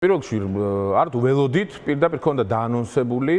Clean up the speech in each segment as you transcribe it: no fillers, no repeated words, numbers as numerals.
პირველ რიგში არ თუ ველოდით პირდაპირ ქონდა დაანონსებული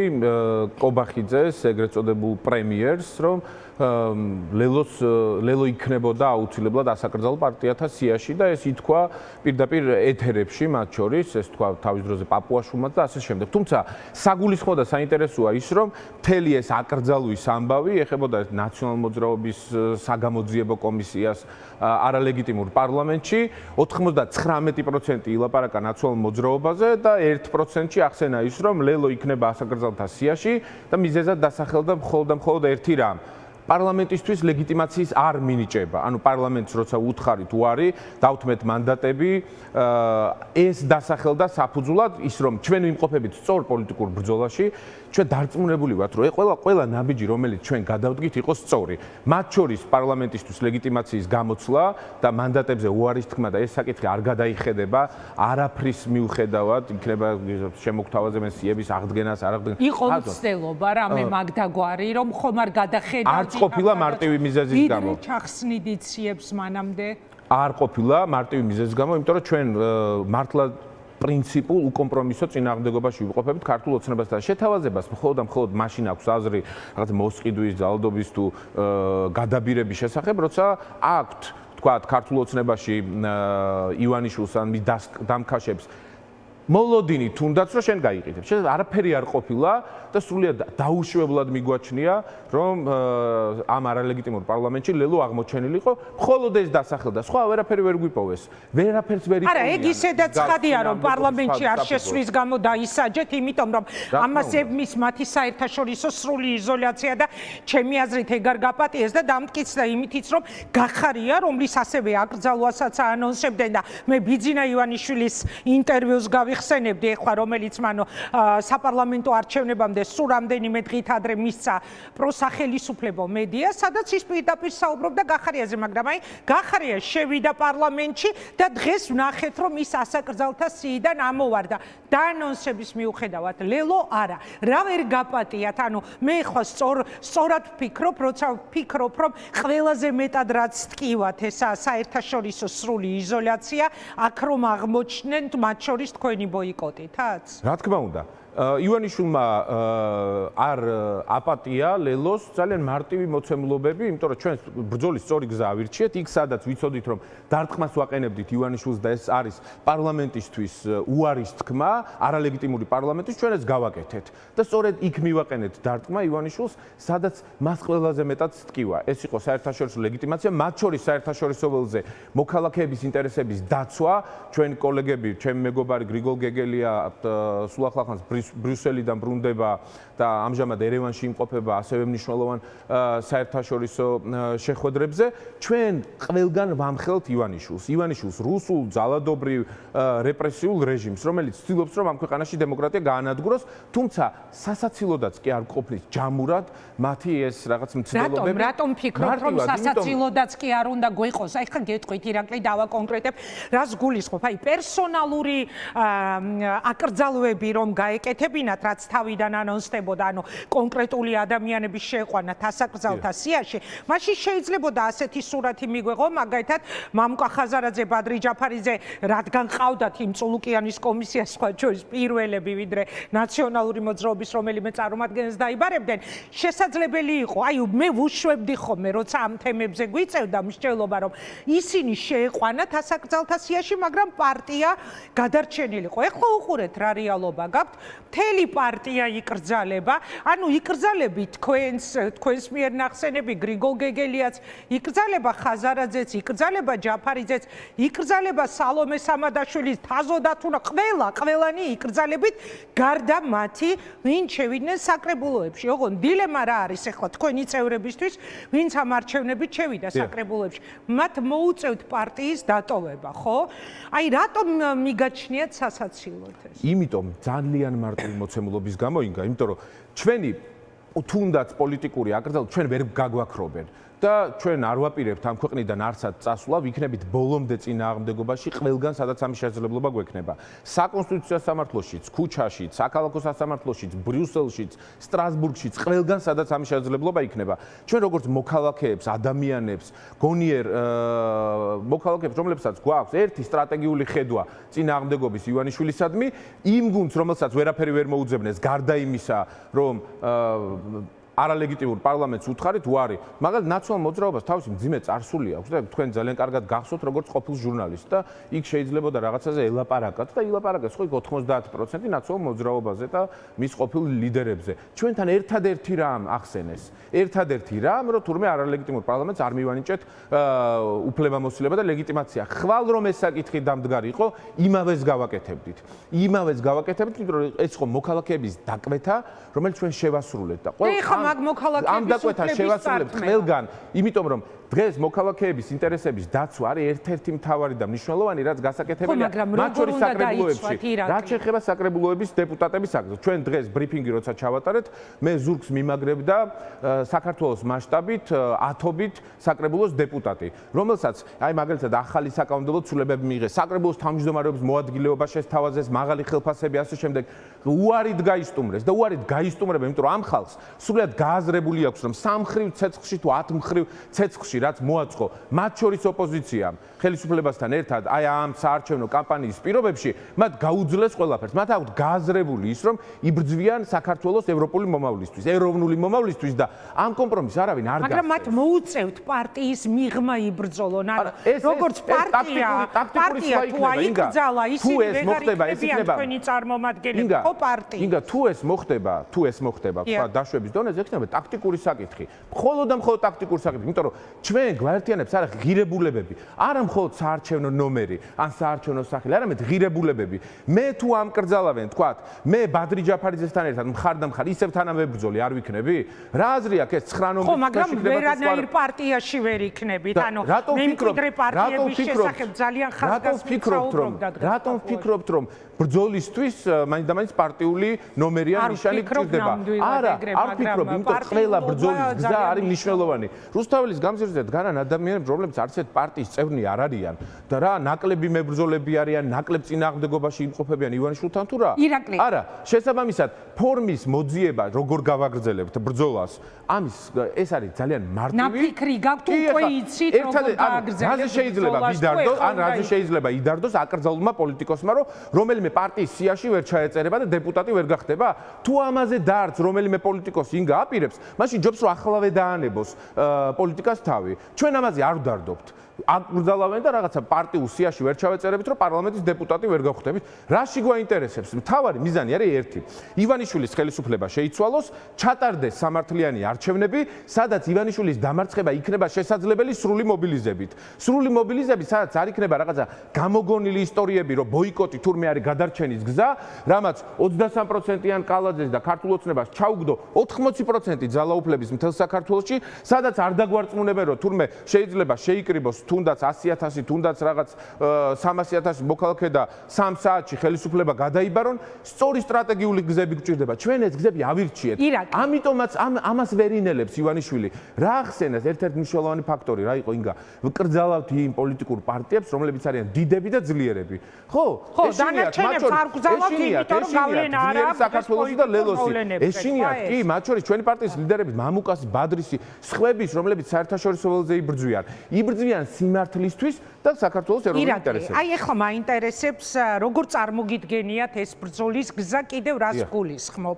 კობახიძეს ეგრეთ წოდებულ პრემიერს რომ ლელო იქნებოდა აუცილებლად ასაკრძალო პარტიათა სიაში და ეს ითქვა პირდაპირ ეთერებში მათ შორის ეს თქვა თავის დროზე პაპუაშვილმა და ასე შემდეგ. თუმცა საგულისხმო და საინტერესოა ის რომ მთელი ეს აკრძალვის ამბავი ეხებოდა ნაციონალურ მოძრაობის საგამოძიებო კომისიას არალეგიტიმურ პარლამენტში 99% ილაპარაკა ნაციონალურ მოძრაობაზე და 1%-ში ახსენა ის რომ ლელო იქნება ასაკრძალთა სიაში და მიზეზად დასახელდა მხოლოდ ერთი რამ პარლამენტისთვის ლეგიტიმაციის არ მინიჭება. ანუ პარლამენტს როცა უთხარით უარი, დავთმეთ მანდატები, ეს დასახელდა საფუძვლად ის რომ ჩვენ ვიმყოფებით სწორ პოლიტიკურ ბრძოლაში, ჩვენ დარწმუნებული ვართ რომ ყველა ნაბიჯი რომელიც ჩვენ გადავდგით იყოს სწორი. მათ შორის პარლამენტისთვის ლეგიტიმაციის გამოცვლა და მანდატებზე უარის თქმა და ეს საკითხი არ გადაიხედება არაფრის მიუხედავად, იქნება შემოგთავაზებენ სიების აღდგენას, არ აღდგენას. იყო მცდელობა რამე მაგდაგვარი რომ ხომ არ გადახედავთ არც ყოფილა მარტივი მიზეზის გამო. ვიდრე ჩახსნიდით სიებს მანამდე? არ ყოფილა მარტივი მიზეზის გამო, იმიტომ რომ ჩვენ მართლა პრინციპულ უკომპრომისო წინააღმდეგობაში ვიყოფებით ქართულ ოცნებასთან. შეთავაზებას მხოლოდ მაშინ აქვს აზრი რაღაც მოსყიდვის, ძალადობის თუ გადაბირების შესახებ, როცა აქვთ თქვათ ქართულ ოცნებაში ივანიშვილს ან მის დამქაშებს მოლოდინი თუნდაც რომ შენ გაიყიდებ. შენ არაფერი არ ყოფილა და სრულიად დაუშვებლად მიგვაჩნია რომ ამ არალეგიტიმურ პარლამენტში ლელო აღმოჩენილიყო, მხოლოდ ეს დასახელდა. სხვა ვერაფერი ვერ გვიპოვეს. ვერაფერს ვერ იპოვია. არა, ეგ ისედაც ხადია რომ პარლამენტში არ შესვლის გამო დაისაჯეთ, იმიტომ რომ ამას ემის მათი საერთაშორისო სრული იზოლაცია და ჩემი აზრით ეგ არ გაპატიეს და დამტკიცდა იმითიც რომ გახარია, რომლის ასევე აკრძალვასაც აანონსებდნენ და მე ბიძინა ივანიშვილის ინტერვიუს ხსენებდი ეხლა რომელიც მანო საპარლამენტო არჩევნებამდე სულ რამდენიმე დღით ადრე მისცა პროსახელისუფლებო მედია, სადაც ის პირდაპირ საუბრობდა გახარიაზე, მაგრამ აი გახარია შევიდა პარლამენტში და დღეს ვნახეთ რომ ის ასაკრძალთა სიიდან ამოვარდა. დაანონსების მიუხედავად ლელო არა. რა ვერ გაპატიათ? ანუ მე ხო სწორად ვფიქრობ, როცა ვფიქრობ რომ ყველაზე მეტად რაც ტკივათ ესა საერთაშორისო სრული იზოლაცია, აქ რომ აღმოჩნდეთ მათ შორის თქვენი ბოიკოტითაც? რა თქმა უნდა. ივანიშვილმა არ აპატია ლელოს ძალიან მარტივი მოცემულობები, იმიტომ რომ ჩვენ ბრძოლის სწორი გზა ავირჩიეთ, იქ სადაც ვიცოდით რომ დარტყმას ვაყენებდით ივანიშვილს და ეს არის პარლამენტისთვის უარის თქმა, არალეგიტიმური პარლამენტის, ჩვენ ეს გავაკეთეთ და სწორედ იქ მივაყენეთ დარტყმა ივანიშვილს, სადაც მას ყველაზე მეტად ტკივა. ეს იყო საერთაშორისო ლეგიტიმაცია, მათ შორის საერთაშორისო ველზე მოქალაქეების ინტერესების დაცვა, ჩვენი კოლეგები, ჩემი მეგობარი გრიგოლ გეგელია სულ ახლახანს ბრიუსელიდან ბრუნდება და ამჟამად ერევანში იმყოფება ასევე მნიშვნელოვან საერთაშორისო შეხვედრებზე. ჩვენ ყველგან ვამხელთ ივანიშვილს რუსულ ძალადობრივ რეპრესიულ რეჟიმს, რომელიც ცდილობს რომ ამ ქვეყანაში დემოკრატია გაანადგუროს, თუმცა სასაცილოდაც კი არ ყოფნის ჯამურად მათი ეს რაღაც მცდელობები. რატომ ფიქრობთ რომ სასაცილოდაც კი არ უნდა გვეყოს? აი ხა გეტყვით ირაკლი დავაკონკრეტებ, რას გულისხმობ? აი პერსონალური აკრძალვები რომ გაეკეთებინათ, რაც თავიდან ანონსდებოდა, ანუ კონკრეტული ადამიანების შეყვანათ ასაკრძალთა სიაში, მაშინ შეიძლებოდა ასეთი სურათი მიგვეღო, მაგალითად, მამუკა ხაზარაძე, ბადრი ჯაფარიძე, რადგან ყავდათ იმ წულუკიანის კომისიას სხვა შორის პირველები, ვიდრე ნაციონალური მოძრაობის რომელიმე წარმომადგენელს დაიბარებდნენ, შესაძლებელი იყო, აი მე ვუშვებდი ხოლმე, როცა ამ თემებზე გვიწევდა მსჯელობა, რომ ისინი შეეყვანათ ასაკრძალთა სიაში, მაგრამ პარტია გადარჩენილიყო. ეხლა უყურეთ რა რეალობა გაქვთ. მთელი პარტია იკრძალება, ანუ იკრძალებით თქვენს მიერ ნახსენები გრიგოლ გეგელიაც, იკრძალება ხაზარაძეც, იკრძალება ჯაფარიძეც, იკრძალება სალომე სამადაშვილის, თაზო დათუნა, ყველანი იკრძალებით, გარდა მათი, ვინ შევიდნენ საკრებულოებში. ოღონდ დილემა რა არის ეხლა თქვენი წევრებისთვის, ვინც ამ არჩევნებით შევიდა საკრებულოებში, მათ მოუწევთ პარტიის დატოვება, ხო? აი რატომ მიგაჩნიათ სასაცილოდ ეს? იმიტომ ძალიან მარტივი მოცემულობის გამო, იმიტომ რომ ჩვენი თუნდაც პოლიტიკური აკრძალვა ჩვენ ვერ გაგვაქრობენ. და ჩვენ არ ვაპირებთ ამ ქვეყნიდან არცად წასვლა, ვიქნებით ბოლომდე წინააღმდეგობაში ყველგან, სადაც ამის შესაძლებლობა გვექნება. საკონსტიტუციო სასამართლოშიც, ქუჩაშიც, საქალაქო სასამართლოშიც, ბრიუსელშიც, სტრასბურგშიც, ყველგან, სადაც ამის შესაძლებლობა იქნება. ჩვენ როგორც მოქალაქეებს, ადამიანებს, გონიერ მოქალაქეებს, რომლებსაც გვაქვს ერთი სტრატეგიული ხედვა წინააღმდეგობის ივანიშვილისადმი, იმ გუნდს, რომელსაც ვერაფერი ვერ მოუძებნეს, გარდა იმისა, რომ არალეგიტიმურ პარლამენტს უთხარით უარი, მაგრამ ნაციონალურ მოძრაობას თავისი მძიმე წარსული აქვს და თქვენ ძალიან კარგად გახსოვთ როგორც ყოფილ ჟურნალისტ და იქ შეიძლებოდა რაღაცაზე ელაპარაკათ და ილაპარაკეს ხო 90% ნაციონალურ მოძრაობაზე და მის ყოფილ ლიდერებზე. ჩვენთან ერთადერთი რამ ახსენეს. ერთადერთი რამ, რომ თურმე არალეგიტიმურ პარლამენტს არ მივანიჭეთ უფლებამოსილება და ლეგიტიმაცია. ხვალ რომ ეს საკითხი დამდგარი იყო, იმავეს გავაკეთებდით. იმავეს გავაკეთებდით, იმიტომ რომ ეს ხო მოქალაქეების დაკვეთა, რომელიც ჩვენ შევასრულეთ და ამ დაკვეთას შევასრულებთ ყველგან, იმიტომ რომ დღეს მოქალაქეების ინტერესების დაცვა არის ერთ-ერთი მთავარი და მნიშვნელოვანი, რაც გასაკეთებელია მათ შორის საკრებულოებში. რაც შეეხება საკრებულოების დეპუტატების აქტს. ჩვენ დღეს ბრიფინგი როცა ჩავატარეთ, მე ზურგს მიმაგრებდა საქართველოს მასშტაბით 10-ობით საკრებულოს დეპუტატი, რომელსაც აი მაგალითად ახალი საკანონმდებლო ცვლილებები მიიღეს, საკრებულოს თავმჯდომარეობის მოადგილეობა შესთავაზეს, მაღალი ხელფასები ასე შემდეგ. უარით გაისტუმრეს და უარით გაისტუმრება, იმიტომ რომ ამ ხალხს სრულად გააზრებული აქვს, რომ სამმხრივ ცეცხლში თუ 10 მხრივ ცეცხლში რაც მოაწყო მათ შორის ოპოზიციამ ხელისუფლებასთან ერთად აი ამ საარჩევნო კამპანიის პირობებში მათ გაუძლეს ყველაფერს. მათ აქვთ გააზრებული ის, რომ იბრძვიან საქართველოს ევროპული მომავლისთვის, ეროვნული მომავლისთვის და ამ კომპრომისს არავინ არ გასცემს. მაგრამ მათ მოუწევთ პარტიის მიღმა იბრძოლონ. როგორც პარტია თუ აიკრძალა, ისინი ვეღარ იქნებიან თქვენი წარმომადგენლები, ხო პარტია. ინგა, თუ ეს მოხდება, თქვა დაშვების დონეზე, ექნება ტაქტიკური საკითხი. მხოლოდ და მხოლოდ ტაქტიკური საკითხი, იმიტომ რომ ჩვენ გვაერთიანებს არა ღირებულებები, არა მხოლოდ საარჩევნო ნომერი, ან საარჩევნო სახელი, არამედ ღირებულებები. მე თუ ამკრძალავენ, თქვათ, მე ბადრი ჯაფარიძესთან ერთად მხარ ისევ თანამებრძოლი არ ვიქნები? რა აზრი აქვს ეს 9 ნომრის? ხო, მაგრამ ვერანაირ პარტიაში ვერ იქნებით. ანუ მე მკვიდრ პარტიების შესახებ ძალიან ხაზგასმით საუბრობდათ. რატომ ვფიქრობთ, რომ ბრძოლისთვის მაინდამაინც პარტიული ნომერი ან ნიშანი გჭირდება? არა, არ ვფიქრობ, იმიტომ რომ ყველა ბრძოლის გზა არის მნიშვნელოვანი. რუსთაველის გამზირზე დგანან ადამიანები, რომლებიც არც ერთ პარტიის წევრნი არ არიან და რა ნაკლები მებრძოლები არიან, ნაკლებ წინააღმდეგობაში იმყოფებიან ივანიშვილთან თუ რა? არა, შესაბამისად, ფორმის მოძიება, როგორ გავაგრძელებთ ბრძოლას, ამის ეს არის ძალიან მარტივი. ნაფიქრი გაქვთ უკვე იცით როგორ გააგრძელებთ. რაზე შეიძლება ვიდარდოს, ან რაზე შეიძლება იდარდოს აკრძალულმა პოლიტიკოსმა, რომ რომელიმე პარტიის სიაში ვერ ჩაეწერება და დეპუტატი ვერ გახდება? თუ ამაზე დარც რომელიმე პოლიტიკოსი ინგა აპირებს, მაშინ ჯობს რომ ახლავე დაანებოს პოლიტიკას თავი. ჩვენ ამაზე არ ვდარდობთ. აკრძალავენ და რაღაცა პარტიულ სიაში ვერ ჩავეწერებით, რომ პარლამენტის დეპუტატი ვერ გავხდებით. რაში გვაინტერესებს? მთავარი მიზანი არის ერთი. ივანიშვილის ხელისუფლება შეიცვალოს, ჩატარდეს სამართლიანი არჩევნები, სადაც ივანიშვილის დამარცხება იქნება შესაძლებელი სრული მობილიზებით. სრული მობილიზებით, სადაც არ იქნება რაღაცა გამოგონილი ისტორიები, რომ ბოიკოტი თურმე არის გადარჩენის გზა, რამაც 23%-იან კალაძეს და ქართულ ოცნებას ჩაუგდო 80% ძალაუფლების მთელ საქართველოში, სადაც არ დაგვარწმუნებენ, რომ თურმე შეიძლება შეიკრიბოს თუნდაც 100,000, თუნდაც რაღაც 300,000 მოქალაქე და 3 საათში ხელისუფლება გადაიბარონ, სწორი სტრატეგიული გზები გვჭირდება. ჩვენ ეს გზები ავირჩიეთ. ამიტომაც ამას ვერ ინელებს ივანიშვილი. რა ახსენეს ერთ-ერთი მნიშვნელოვანი ფაქტორი რა იყო ინგა? ვკრძალავთ იმ პოლიტიკურ პარტიებს, რომლებიც არიან დიდები და ძლიერები. ხო, დანარჩენებს არ გვგზავნებთ, იმიტომ რომ გავლენა არ აქვს საქართველოსი და ლელოსი. ეშინიათ კი, მათ შორის ჩვენი პარტიის ლიდერები, მამუკასი, ბადრისი, სხვების, რომლებიც საერთაშორისო ველზე იბრძვიან სიმართლისთვის და საქართველოს ეროვნულ ინტერესებს. აი ახლა მაინტერესებს, როგორ წარმოგიდგენიათ ეს ბრძოლის გზა, კიდევ რას გულისხმობ.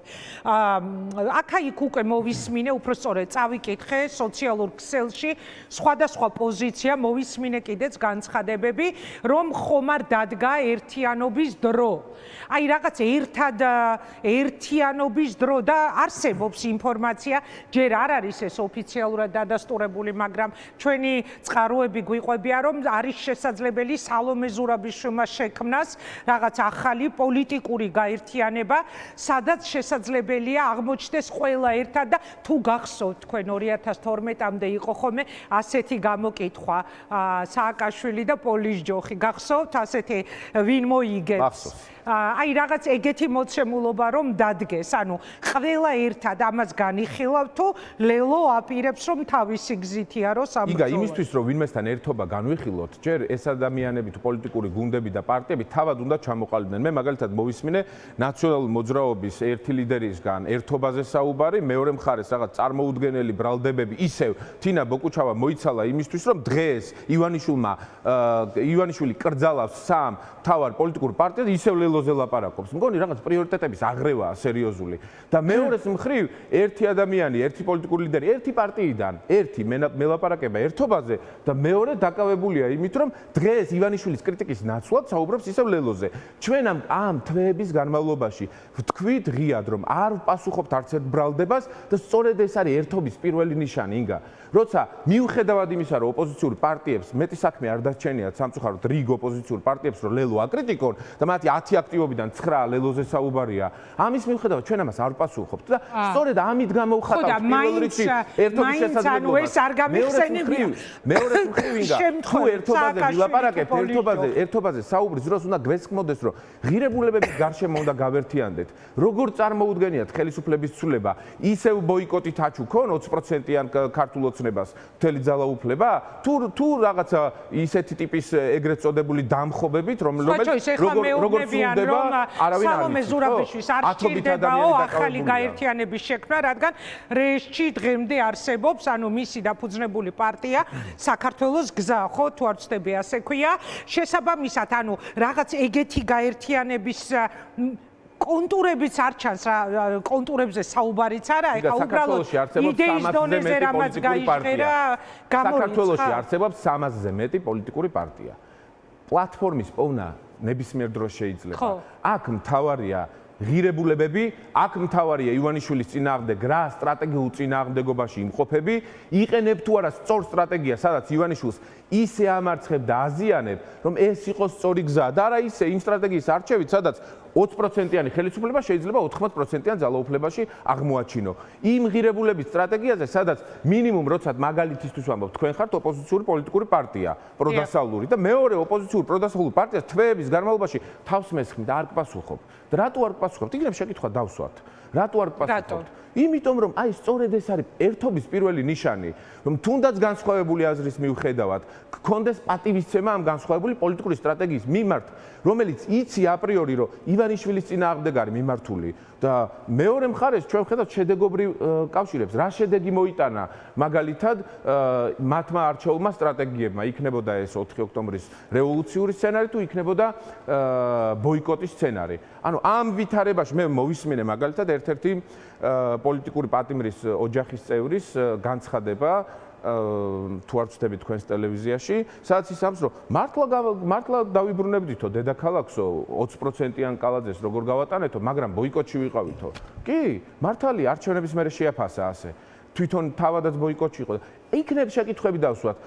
აქა-იქ უკვე მოვისმინე, უბრალოდ წავიკითხე სოციალურ ქსელში სხვადასხვა პოზიცია, მოვისმინე კიდეც განცხადებები, რომ ხომ არ დადგა ერთიანობის დრო. აი რაღაც ერთად ერთიანობის დრო და არსებობს ინფორმაცია, ჯერ არ არის ეს ოფიციალურად დადასტურებული, მაგრამ ჩვენი წყაროები გვიყვებიან, რომ არის შესაძლებელი სალომე ზურაბიშვილმა შექმნას რაღაც ახალი პოლიტიკური გაერთიანება, სადაც შესაძლებელია აღმოჩნდეს ყველა ერთად და თუ გახსოვთ თქვენ 2012-მდე იყო ხოლმე ასეთი გამოკითხვა სააკაშვილი და პოლის ჯოხი. გახსოვთ ასეთი ვინ მოიგებს? აი რაღაც ეგეთი მოცემულობა რომ დადგეს, ანუ ყველა ერთად ამას განიხილავ თუ ლელო აპირებს რომ თავისი გზითია რომ სამბრძოლო. იგა იმისთვის რომ ვინმესთან ერთობა განვიხილოთ, ჯერ ეს ადამიანები თუ პოლიტიკური გუნდები და პარტიები თავად უნდა ჩამოყალიბდნენ. მე მაგალითად მოვისმინე ნაციონალური მოძრაობის ერთი ლიდერისგან ერთობაზე საუბარი, მეორე მხარეს რაღაც წარმოუდგენელი ბრალდებები ისევ თინა ბოკუჩავა მოიცალა იმისთვის რომ დღეს ივანიშვილი კრძალავს სამ თავარ პოლიტიკურ პარტიას ისევ ლელოზე ლაპარაკობს. მგონი რაღაც პრიორიტეტების აღრევაა სერიოზული. და მეორეს მხრივ ერთი ადამიანი, ერთი პოლიტიკური ლიდერი, ერთი პარტიიდან, ერთი მელაპარაკება ერთობაზე და მეორე დაკავებულია იმით, რომ დღეს ივანიშვილის კრიტიკის ნაცვლად საუბრობს ისევ ლელოზე. ჩვენ ამ თვეების განმავლობაში ვთქვით ღიად, რომ არ ვპასუხობთ არც ერთ ბრალდებას და სწორედ ეს არის ერთობის პირველი ნიშანი, ინგა. როცა მიუხედავად იმისა, რომ ოპოზიციურ პარტიებს მეტი საქმე არ დასჩენიათ სამწუხაროდ რიგ ოპოზიციურ პარტიებს, რომ ლელო აკრიტიკონ და მათი 10 აქტივობიდან 9 ლელოზე საუბარია, ამის მიუხედავად ჩვენ ამას არ ვპასუხობთ და სწორედ ამით გამოვხატავთ პირველ რიგში ერთობის შესაძლებლობას. ეს არ გამიხსენებია. მეორე მხრივ ინგა, თუ ერთობაზე ვილაპარაკებთ, ერთობაზე საუბრის დროს უნდა გვესკმოდეს, რომ ღირებულებების გარშემო უნდა გავერთიანდეთ. როგორ წარმოუდგენიათ ხელისუფლების ცვლილება, ისევ ბოიკოტით აჩუქონ 20%-იან ქართულ ოცნებას მთელი ძალაუფლება, თუ რაღაცა ისეთი ტიპის ეგრეთ წოდებული დამხობებით, როგორ სრულდება, არავინ არ სალომე ზურაბიშვილს არ სჭირდებაო ახალი გაერთიანების შექმნა, რადგან რეესში დღემდე არსებობს, ანუ მისი დაფუძნებული პარტია საქართველოს გზა, ხო, თუ არ ვცდები ასე ქვია. შესაბამისად, ანუ რაღაც ეგეთი გაერთიანების კონტურებიც არ ჩანს რა, კონტურებზე საუბარიც არა, ეხლა უბრალოდ იდეის დონეზე რამაც გაიჟღერა, საქართველოში არსებობს 300-ზე მეტი პოლიტიკური პარტია. პლატფორმის პოვნა ნებისმიერ დროს შეიძლება. აქ მთავარია ღირებულებები, აქ მთავარია ივანიშვილის წინააღმდეგ რა სტრატეგიულ წინააღმდეგობაში იმყოფები, იყენებ თუ არა სწორ სტრატეგიას, სადაც ივანიშვილს ისე ამარცხებ და აზიანებ, რომ ეს იყოს სწორი გზა და არა ისე იმ სტრატეგიის არჩევით, სადაც 20%-იანი ხელისუფლება შეიძლება 80%-იან ძალაუფლებაში აღმოაჩინო. იმ ღირებულების სტრატეგიაზე, სადაც მინიმუმ როცა მაგალითისთვის ვამბობ, თქვენ ხართ ოპოზიციური პოლიტიკური პარტია, პროდასავლური და მეორე ოპოზიციური პროდასავლური პარტიას თვეების განმავლობაში თავს მესხმით და არ გპასუხობ. და რატო არ გპასუხობთ? იქნებ შეკითხვა დავსვათ. რატო არ გპასუხობთ? იმიტომ რომ აი სწორედ ეს არის ერთობის პირველი ნიშანი, რომ თუნდაც განსხვავებული აზრის მიუხედავად გქონდეს პატივისცემა ამ განსხვავებული პოლიტიკური სტრატეგიის მიმართ, რომელიც იცი აპრიორი, რომ ივანიშვილის წინააღმდეგ არის მიმართული და მეორე მხარეს ჩვენ ვხედავთ შედეგობრივ კავშირებს. რა შედეგი მოიტანა მაგალითად მათმა არჩეულმა სტრატეგიებმა, იქნებოდა ეს 4 ოქტომბრის რევოლუციური სცენარი თუ იქნებოდა ბოიკოტის სცენარი. ანუ ამ ვითარებაში მე მოვისმინე მაგალითად ერთ-ერთი პოლიტიკური პატიმრის ოჯახის წევრის განცხადება თუ არ ვცდები თქვენს ტელევიზიაში, სადაც ის ამბობს, რომ მართლა დავიბრუნებდითო დედაქალაქსო 20%-იან კალაძეს როგორ გავატანეთო, მაგრამ ბოიკოტში ვიყავითო. კი, მართალია არჩევნების მერე შეაფასა ასე. თვითონ თავადაც ბოიკოტში იყო. იქნებ შეკითხვები დავსვათ.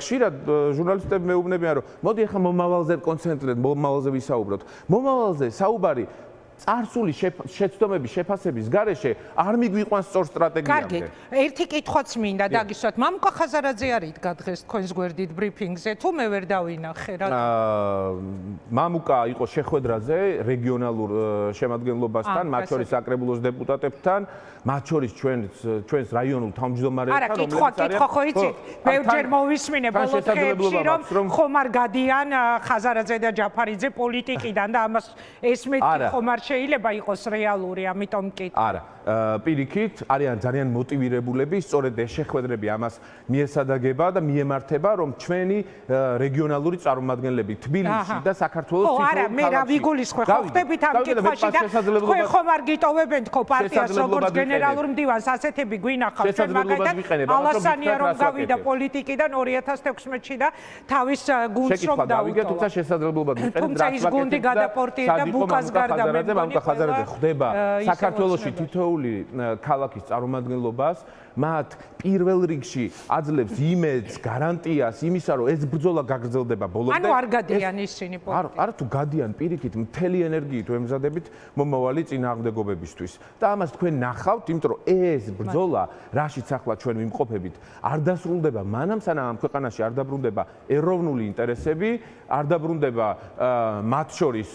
ხშირად ჟურნალისტები მეუბნებიან, რომ მოდი ახლა მომავალზე კონცენტრირდეთ, მომავალზე ვისაუბროთ. მომავალზე საუბარი წარსული შეცდომების შეფასების გარეშე არ მიგვიყვანს სწორ სტრატეგიამდე. კარგი, ერთი კითხვაც მინდა დაგისვათ. მამუკა ხაზარაძე არ იდგა დღეს თქვენს გვერდით ბრიფინგზე, თუ მე ვერ დავინახე რა. მამუკა იყო შეხვედრაზე რეგიონალურ შემადგენლობასთან, მათ შორის საკრებულოს დეპუტატებთან, მათ შორის ჩვენს რაიონულ თავმჯდომარესთან, არა, კითხვა ხო იცით? ბევრჯერ მოვისმინე ბოლო დღეებში, რომ ხომ არ გადიან ხაზარაძე და ჯაფარიძე პოლიტიკიდან და ამას ესმეთი ხომ არ შეიძლება იყოს რეალური, ამიტომ კი. არა, პირიქით, არიან ძალიან მოტივირებულები, სწორედ ეს შეხვედრები ამას მიესადაგება და მიემართება, რომ ჩვენი რეგიონალური წარმომადგენლები თბილისში და საქართველოს თითოეულ ქალაქში. არა, მე რა ვიგულისხმე, ხო ხდებით ამ კითხვაში და თქვენ ხომ არ გიტოვებენ თქო პარტიას როგორც გენერალურ მდივანს, ასეთები გვინახავთ ჩვენ მაგალითად ალასანია რომ გავიდა პოლიტიკიდან 2016-ში და თავის გუნდს რომ დაუდგა. თუმცა შესაძლებლობად ვიყენებ თუმცა ის გუნდი გადაპორტირდა ბუკას გარდა მე მამუკა ხაზარაძე ხვდება საქართველოში თითოეული ქალაქის წარმომადგენლობას მათ პირველ რიგში აძლევს იმედს, გარანტიას იმისა, რომ ეს ბრძოლა გაგრძელდება ბოლომდე. ანუ არ გადიან ისინი პოლიტიკაში. არა თუ გადიან პირიქით მთელი ენერგიით ვემზადებით მომავალი წინააღმდეგობებისთვის. და ამას თქვენ ნახავთ, იმიტომ რომ ეს ბრძოლა, რაშიც ახლა ჩვენ ვიმყოფებით, არ დასრულდება მანამ, სანამ ამ ქვეყანაში არ დაბრუნდება ეროვნული ინტერესები, არ დაბრუნდება მათ შორის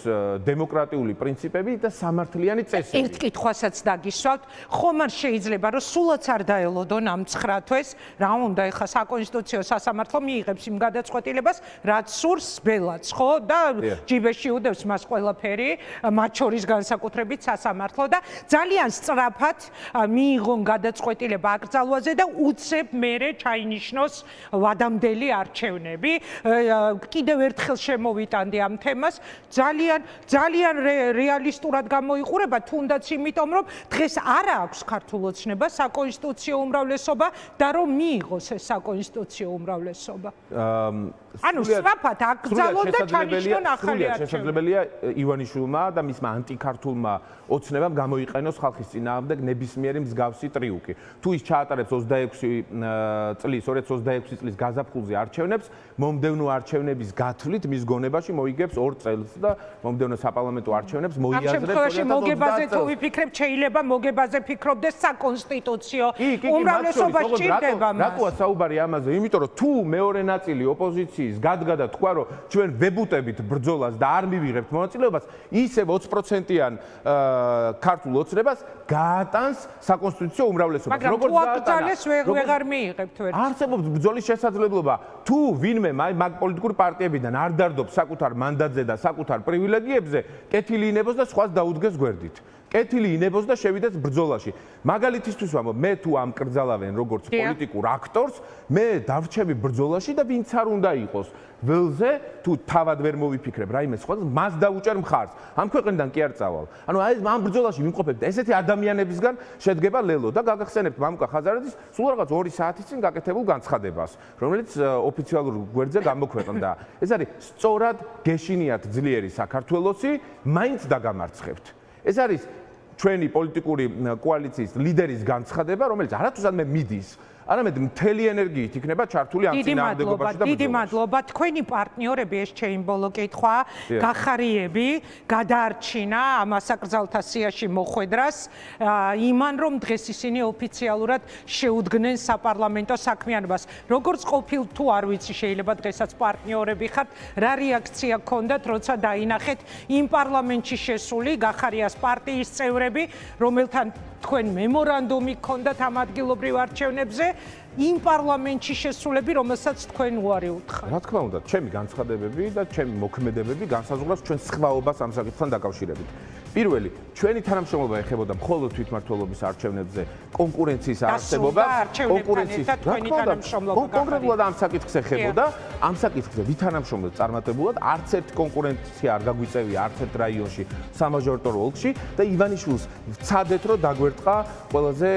დემოკრატიული პრინციპები და სამართლიანი წესები. ერთ კითხვასაც დაგისვავთ, ხომ არ შეიძლება რომ სულაც არ დაელოდონ ამ 9 თვეს, რა უნდა ეხა საკონსტიტუციო სასამართლო მიიღებს იმ გადაწყვეტილებას, რაც სურს ბელაც, ხო? და ჯიბეში უდევს მას ყველაფერი, მათ შორის განსაკუთრებით სასამართლო და ძალიან სწრაფად მიიღონ გადაწყვეტილება აკრძალვაზე და უცებ მერე ჩაინიშნოს ვადამდელი არჩევნები. კიდევ ერთხელ შემოვიტანდი ამ თემას, ძალიან რეალისტურად გამოიყურება, თუნდაც იმიტომ, რომ დღეს არ აქვს ქართულ ოცნებას საკონსტიტუციო უმრავლესობა და რომ მიიღოს ეს საკონსტიტუციო უმრავლესობა. ანუ სწრაფად აკრძალონ და ჩაინიშნონ ახალი არჩევნები. შესაძლებელია ივანიშვილმა და მისმა ანტიქართულმა ოცნებამ გამოიყენოს ხალხის წინააღმდეგ ნებისმიერი მსგავსი ტრიუკი. თუ ის ჩაატარებს 2026 წლის გაზაფხულზე არჩევნებს, მომდევნო არჩევნების გათვლით მის გონებაში მოიგებს 2 წელს და მომდევნო საპარლამენტო არჩევნებს მოიაზრებს 2030 შემთხვევაში მოგებაზე თუ ვიფიქრებ, შეიძლება მოგებაზე ფიქრობდეს საკონსტიტუციო უმრავლესობა სჭირდება მას. რატოა საუბარი ამაზე? იმიტომ რომ თუ მეორე ნაწილი ოპოზიციის გადგა და თქვა რომ ჩვენ ვებუტებით ბრძოლას და არ მივიღებთ მონაწილეობას, ისევ 20%-იან ქართულ ოცნებას გაატანს საკონსტიტუციო უმრავლესობას. როგორც გაატანეს, ვეღარ მიიღებთ ვერ. არსებობს ბრძოლის შესაძლებლობა. თუ ვინმე მაგ პოლიტიკურ პარტიებიდან არ დარდობს საკუთარ მანდატზე და საკუთარ პრივილეგიებზე, კეთილი ინებოს და სხვას დაუდგეს გვერდით. კეთილი ინებოს და შევიდეს ბრძოლაში. მაგალითისთვის ვამბობ, მე თუ ამ კრძალავენ როგორც პოლიტიკურ აქტორს, მე დავრჩები ბრძოლაში და ვინც არ უნდა იყოს. ველზე თუ თავად ვერ მოვიფიქრებ რაიმე სხვა, მას დაუჭერ მხარს. ამ ქვეყნიდან კი არ წავალ. ანუ აი ამ ბრძოლაში ვიმყოფებ და ესეთი ადამიანებისგან შედგება ლელო და გაგახსენებთ მამუკა ხაზარაძის სულ რაღაც 2 საათის წინ გაკეთებულ განცხადებას, რომელიც ოფიციალურ გვერდზე გამოქვეყნდა. ეს არის სწორად გეშინიათ ძლიერი საქართველოსი, მაინც დაგამარცხებთ. ეს არის ჩვენი პოლიტიკური კოალიციის ლიდერის განცხადება, რომელიც არათუზადმე მიდის, არამედ მთელი ენერგიით იქნება ჩართული ამ წინააღმდეგობაში და დიდი მადლობა. თქვენი პარტნიორები, ეს ჩემი ბოლო კითხვა, გახარიები, გადაარჩინა ამ ასაკრძალთა სიაში მოხვედრას, იმან რომ დღეს ისინი ოფიციალურად შეუდგნენ საპარლამენტო საქმიანობას. როგორც ყოფილ თუ არ ვიცი, შეიძლება დღესაც პარტნიორები ხართ, რა რეაქცია გქონდათ, როცა დაინახეთ იმ პარლამენტში შესული გახარიას პარტიის წევრები, რომელთან თქვენ მემორანდუმი გქონდათ ამ ადგილობრივ არჩევნებზე, იმ პარლამენტში შესულები, რომელსაც თქვენ უარი უთხრათ. რა თქმა უნდა, ჩემი განცხადებები და ჩემი მოქმედებები განსაზღვრავს ჩვენ სხვაობას ამ საკითხთან დაკავშირებით. პირველი, ჩვენი თანამშრომლობა ეხებოდა მხოლოდ თვითმმართველობის არჩევნებზე კონკურენციის არსებობა, კონკურენციის კონკრეტულად ამ საკითხს ეხებოდა, ამ საკითხზე ვითანამშრომლეთ წარმატებულად, არც ერთ კონკურენცია არ გაგვიწევია არც ერთ რაიონში, სამაჟორიტორო ოლქში და ივანიშვილს ვცადეთ, რომ დაგვერტყა ყველაზე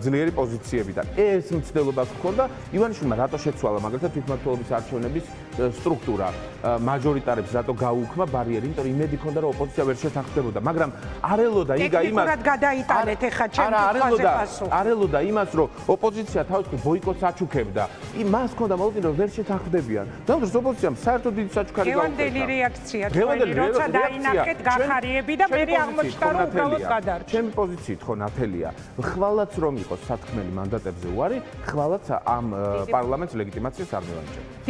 ძლიერი პოზიციებიდან. ეს მცდელობა გქონდა, ივანიშვილმა რატო შეცვალა მაგალითად თვითმმართველობის არჩევნების სტრუქტურა, მაჟორიტარებს რატო გაუქმა ბარიერი, იმიტომ რომ იმედი ჰქონდა, რომ ოპოზიცია ვერ შეთანხმდებოდა, მაგრამ არ ელოდა იგა იმას. ტექნიკურად გადაიტანეთ ახლა ჩემი კითხვაზე პასუხი. არ ელოდა იმას, რომ ოპოზიცია თავისუფლ ბოიკოტს აჩუქებდა. მას ჰქონდა მოლოდინი, რომ ვერ შეთანხმდებიან. დამდგრს ოპოზიციამ საერთოდ დიდი საჩუქარი გაუწია. გევანდელი რეაქცია თქვენი, როცა დაინახეთ გახარიები და მე აღმოჩნდა, რომ უბრალოდ გადარჩა. ჩემი პოზიციით ხო ნათელია. ხვალაც რომ იყოს სათქმელი მანდატებზე უარი, ხვალაც ამ პარლამენტს ლეგიტიმაციას არ მივანიჭებ.